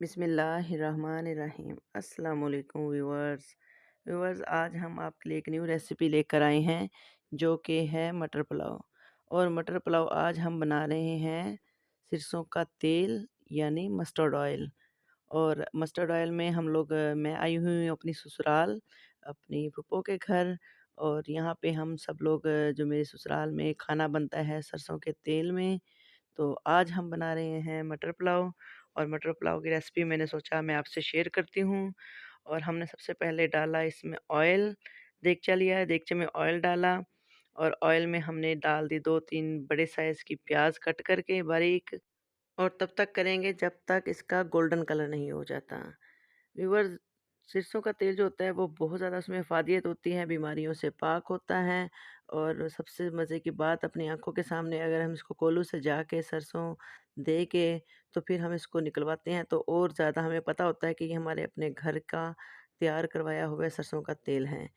बिस्मिल्लाहिर्रहमानिर्रहीम। अस्सलाम वालेकुम व्यूअर्स। व्यूअर्स, आज हम आपके लिए एक न्यू रेसिपी लेकर आए हैं जो कि है मटर पुलाव। और मटर पुलाव आज हम बना रहे हैं सरसों का तेल यानी मस्टर्ड ऑयल। और मस्टर्ड ऑयल में हम लोग मैं आई हुई हूँ अपनी ससुराल, अपनी फूफो के घर। और यहाँ पे हम सब लोग जो मेरे ससुराल में खाना बनता है सरसों के तेल में। तो आज हम बना रहे हैं मटर पुलाव। और मटर पुलाव की रेसिपी मैंने सोचा मैं आपसे शेयर करती हूँ। और हमने सबसे पहले डाला इसमें ऑयल। देगचा लिया है, देगचे में ऑयल डाला। और ऑयल में हमने डाल दी 2-3 बड़े साइज़ की प्याज कट करके बारीक। और तब तक करेंगे जब तक इसका गोल्डन कलर नहीं हो जाता। व्यूअर्स, सरसों का तेल जो होता है वो बहुत ज़्यादा उसमें इफ़ादियत होती है, बीमारियों से पाक होता है। और सबसे मज़े की बात, अपनी आँखों के सामने अगर हम इसको कोल्हू से जाके सरसों दे के तो फिर हम इसको निकलवाते हैं तो और ज़्यादा हमें पता होता है कि ये हमारे अपने घर का तैयार करवाया हुआ सरसों का तेल है।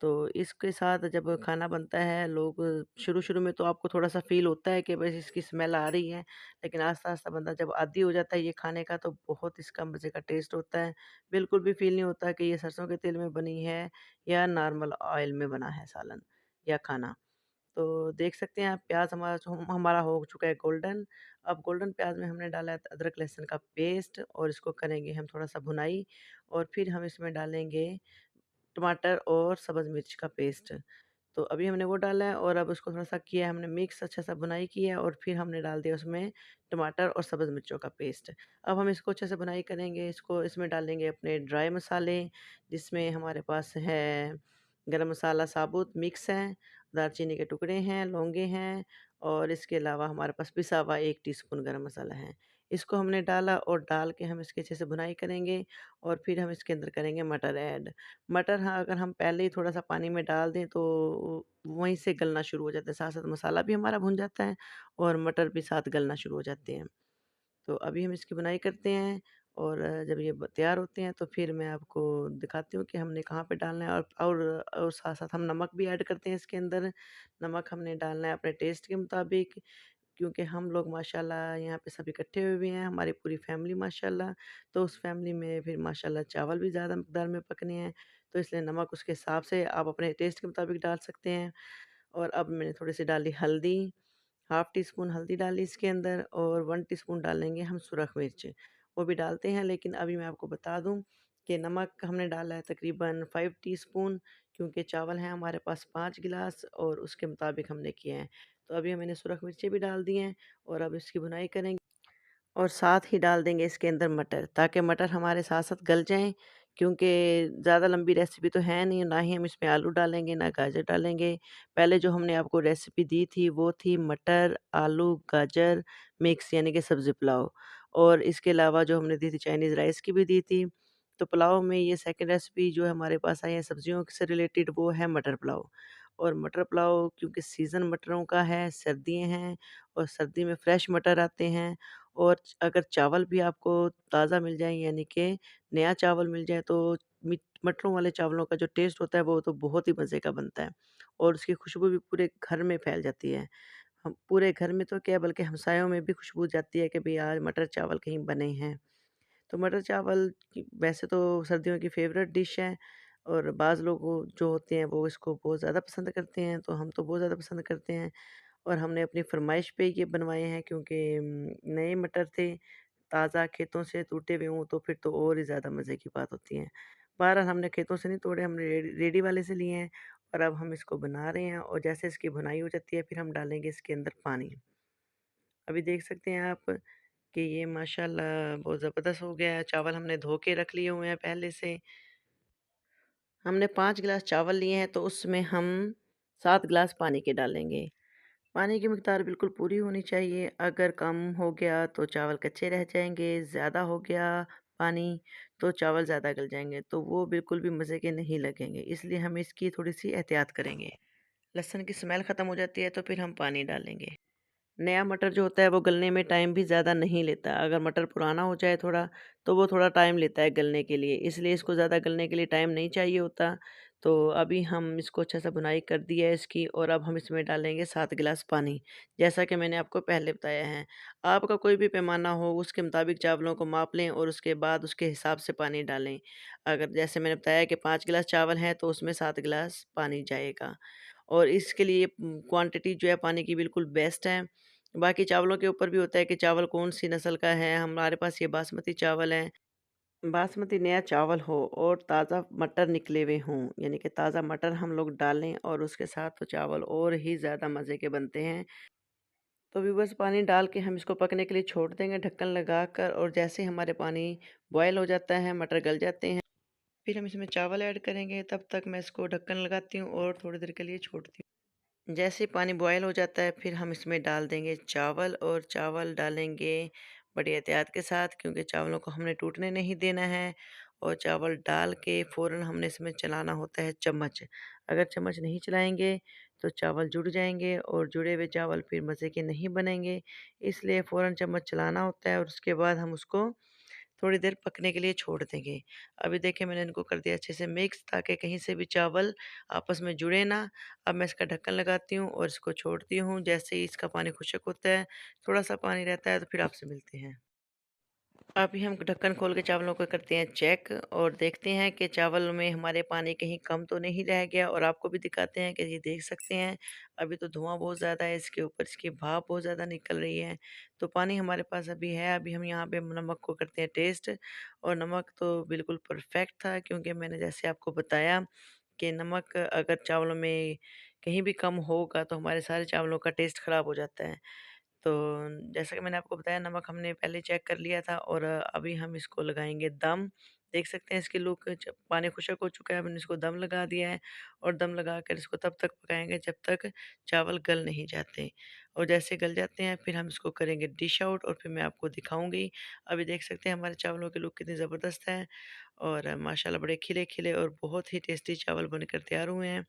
तो इसके साथ जब खाना बनता है, लोग शुरू-शुरू में तो आपको थोड़ा-सा फ़ील होता है कि बस इसकी स्मेल आ रही है, लेकिन आस्ता-आस्ता बंदा जब आदी हो जाता है ये खाने का तो बहुत इसका मज़े का टेस्ट होता है। बिल्कुल भी फ़ील नहीं होता कि ये सरसों के तेल में बनी है या नॉर्मल ऑयल में बना है सालन या खाना। तो देख सकते हैं आप, प्याज़ हमारा हो चुका है गोल्डन। अब गोल्डन प्याज़ में हमने डाला है अदरक लहसुन का पेस्ट और इसको करेंगे हम थोड़ा-सा भुनाई। और फिर हम इसमें डालेंगे टमाटर और सब्ज़ मिर्च का पेस्ट। तो अभी हमने वो डाला है और अब उसको थोड़ा-सा किया है हमने मिक्स, अच्छा-सा भुनाई की है और फिर हमने डाल दिया उसमें टमाटर और सब्ज़ मिर्चों का पेस्ट। अब हम इसको अच्छे से भुनाई करेंगे, इसको इसमें डालेंगे अपने ड्राई मसाले, जिसमें हमारे पास है गरम मसाला साबुत मिक्स है, दालचीनी के टुकड़े हैं, लौंगे हैं। और इसके अलावा हमारे पास पिसा हुआ 1 टीस्पून गरम मसाला है। इसको हमने डाला और डाल के हम इसकी अच्छे से भुनाई करेंगे। और फिर हम इसके अंदर करेंगे मटर ऐड। मटर, हाँ, अगर हम पहले ही थोड़ा-सा पानी में डाल दें तो वहीं से गलना शुरू हो जाता है, साथ-साथ मसाला भी हमारा भुन जाता है और मटर भी साथ गलना शुरू हो जाते हैं। तो अभी हम इसकी बुनाई करते हैं। और जब ये तैयार होते हैं तो फिर मैं आपको दिखाती हूँ कि हमने कहाँ पे डालना है। और साथ-साथ हम नमक भी ऐड करते हैं इसके अंदर। नमक हमने डालना है अपने टेस्ट के मुताबिक, क्योंकि हम लोग माशाल्लाह यहाँ पे सब इकट्ठे हुए भी हैं, हमारी पूरी फैमिली माशाल्लाह। तो उस फैमिली में फिर माशाल्लाह चावल भी ज़्यादा मकदार में पकने हैं, तो इसलिए नमक उसके हिसाब से आप अपने टेस्ट के मुताबिक डाल सकते हैं। और अब मैंने थोड़ी-सी डाली हल्दी, हाफ़ टी स्पून हल्दी डाली इसके अंदर और 1 टीस्पून डालेंगे हम सुरख मिर्च, वो भी डालते हैं। लेकिन अभी मैं आपको बता दूँ कि नमक हमने डाला है तकरीबन 5 टीस्पून, क्योंकि चावल हैं हमारे पास 5 गिलास और उसके मुताबिक हमने किए हैं। तो अभी मैंने सुरख मिर्चें भी डाल दी हैं और अब इसकी भुनाई करेंगे। और साथ ही डाल देंगे इसके अंदर मटर, ताकि मटर हमारे साथ-साथ गल जाएँ, क्योंकि ज़्यादा लंबी रेसिपी तो है नहीं, ना ही हम इसमें आलू डालेंगे, ना गाजर डालेंगे। पहले जो हमने आपको रेसिपी दी थी वो थी मटर, आलू, गाजर मिक्स यानी कि सब्ज़ी पुलाव। और इसके अलावा जो हमने दी थी चाइनीज़ राइस की भी दी थी। तो पुलाव में ये सेकंड रेसिपी जो हमारे पास आई है सब्जियों से रिलेटेड, वो है मटर पुलाव। और मटर पुलाव क्योंकि सीज़न मटरों का है, सर्दियाँ हैं और सर्दी में फ्रेश मटर आते हैं। और अगर चावल भी आपको ताज़ा मिल जाए यानी कि नया चावल मिल जाए तो मटरों वाले चावलों का जो टेस्ट होता है वो तो बहुत ही मज़े का बनता है। और उसकी खुशबू भी पूरे घर में फैल जाती है। हम पूरे घर में तो क्या, बल्कि हमसायों में भी खुशबू जाती है कि भई आज मटर चावल कहीं बने हैं। तो मटर चावल वैसे तो सर्दियों की फ़ेवरेट डिश है। और बाज़ लोग जो होते हैं वो इसको बहुत ज़्यादा पसंद करते हैं, तो हम तो बहुत ज़्यादा पसंद करते हैं। और हमने अपनी फ़रमाइश पे ये बनवाए हैं, क्योंकि नए मटर थे, ताज़ा खेतों से टूटे हुए हों तो फिर तो और ही ज़्यादा मज़े की बात होती है। बहरहाल हमने खेतों से नहीं तोड़े, हमने रेडी वाले से लिए हैं। और अब हम इसको बना रहे हैं और जैसे इसकी भुनाई हो जाती है फिर हम डालेंगे इसके अंदर पानी। अभी देख सकते हैं आप कि ये माशाल्लाह बहुत ज़बरदस्त हो गया है। चावल हमने धो के रख लिए हुए हैं पहले से। हमने 5 गिलास चावल लिए हैं तो उसमें हम 7 गिलास पानी के डालेंगे। पानी की मिक़दार बिल्कुल पूरी होनी चाहिए, अगर कम हो गया तो चावल कच्चे रह जाएँगे, ज़्यादा हो गया पानी तो चावल ज़्यादा गल जाएँगे, तो वो बिल्कुल भी मज़े के नहीं लगेंगे, इसलिए हम इसकी थोड़ी-सी एहतियात करेंगे। लहसुन की स्मेल ख़त्म हो जाती है तो फिर हम पानी डालेंगे। नया मटर जो होता है वो गलने में टाइम भी ज़्यादा नहीं लेता, अगर मटर पुराना हो जाए थोड़ा, तो वो थोड़ा टाइम लेता है गलने के लिए, इसलिए इसको ज़्यादा गलने के लिए टाइम नहीं चाहिए होता। तो अभी हम इसको अच्छा सा भुनाई कर दी है इसकी और अब हम इसमें डालेंगे 7 गिलास पानी, जैसा कि मैंने आपको पहले बताया है। आपका कोई भी पैमाना हो उसके मुताबिक चावलों को माप लें और उसके बाद उसके हिसाब से पानी डालें। अगर जैसे मैंने बताया कि 5 गिलास चावल हैं तो उसमें 7 गिलास पानी जाएगा और इसके लिए क्वांटिटी जो है पानी की बिल्कुल बेस्ट है। बाकी चावलों के ऊपर भी होता है कि चावल कौन-सी नस्ल का है, हमारे पास ये बासमती चावल है। बासमती नया चावल हो और ताज़ा मटर निकले हुए हों, यानी कि ताज़ा मटर हम लोग डालें और उसके साथ तो चावल और ही ज़्यादा मज़े के बनते हैं। तो व्यूअर्स पानी डाल के हम इसको पकने के लिए छोड़ देंगे ढक्कन लगाकर और जैसे हमारे पानी बॉयल हो जाता है, मटर गल जाते हैं, फिर हम इसमें चावल ऐड करेंगे। तब तक मैं इसको ढक्कन लगाती हूँ और थोड़ी देर के लिए छोड़ती हूँ। जैसे पानी बॉयल हो जाता है फिर हम इसमें डाल देंगे चावल और चावल डालेंगे बड़ी एहतियात के साथ क्योंकि चावलों को हमने टूटने नहीं देना है और चावल डाल के फ़ौरन हमने इसमें चलाना होता है चम्मच। अगर चम्मच नहीं चलाएँगे तो चावल जुड़ जाएँगे और जुड़े हुए चावल फिर मज़े के नहीं बनेंगे। इसलिए फ़ौरन चम्मच चलाना होता है और उसके बाद हम उसको थोड़ी देर पकने के लिए छोड़ देंगे। अभी देखिए मैंने इनको कर दिया अच्छे से मिक्स ताकि कहीं से भी चावल आपस में जुड़े ना। अब मैं इसका ढक्कन लगाती हूँ और इसको छोड़ती हूँ। जैसे ही इसका पानी खुशक होता है, थोड़ा-सा पानी रहता है तो फिर आपसे मिलते हैं। अभी हम ढक्कन खोल के चावलों को करते हैं चेक और देखते हैं कि चावल में हमारे पानी कहीं कम तो नहीं रह गया और आपको भी दिखाते हैं कि ये देख सकते हैं अभी तो धुआं बहुत ज़्यादा है इसके ऊपर इसकी भाप बहुत ज़्यादा निकल रही है। तो पानी हमारे पास अभी है। अभी हम यहाँ पे नमक को करते हैं टेस्ट और नमक तो बिल्कुल परफेक्ट था क्योंकि मैंने जैसे आपको बताया कि नमक अगर चावलों में कहीं भी कम होगा तो हमारे सारे चावलों का टेस्ट ख़राब हो जाता है। तो जैसा कि मैंने आपको बताया नमक हमने पहले चेक कर लिया था और अभी हम इसको लगाएँगे दम। देख सकते हैं इसकी लुक जब पानी खुशक हो चुका है हमने इसको दम लगा दिया है और दम लगाकर इसको तब तक पकाएँगे जब तक चावल गल नहीं जाते। और जैसे गल जाते हैं फिर हम इसको करेंगे डिश आउट और फिर मैं आपको दिखाऊँगी। अभी देख सकते हैं हमारे चावलों की लुक कितनी ज़बरदस्त है और माशाल्लाह बड़े खिले-खिले और बहुत ही टेस्टी चावल बनकर तैयार हुए हैं।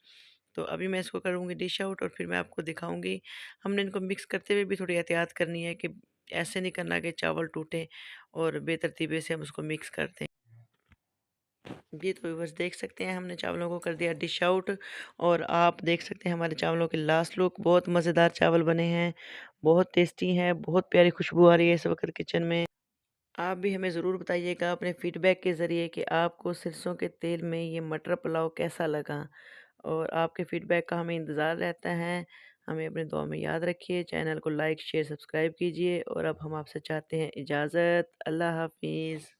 तो अभी मैं इसको करूँगी डिश आउट और फिर मैं आपको दिखाऊँगी। हमने इनको मिक्स करते हुए भी थोड़ी एहतियात करनी है कि ऐसे नहीं करना कि चावल टूटें और बेतरतीबे से हम उसको मिक्स कर दें। जी, तो बस देख सकते हैं हमने चावलों को कर दिया डिश आउट और आप देख सकते हैं हमारे चावलों की लास्ट लुक बहुत मज़ेदार चावल बने हैं, बहुत टेस्टी हैं, बहुत प्यारी खुशबू आ रही है इस वक़्त किचन में। आप भी हमें ज़रूर बताइएगा अपने फीडबैक के ज़रिए कि आपको सरसों के तेल में ये मटर पुलाव कैसा लगा और आपके फीडबैक का हमें इंतज़ार रहता है। हमें अपनी दुआ में याद रखिए, चैनल को लाइक, शेयर, सब्सक्राइब कीजिए और अब हम आपसे चाहते हैं इजाज़त। अल्लाह हाफ़िज़।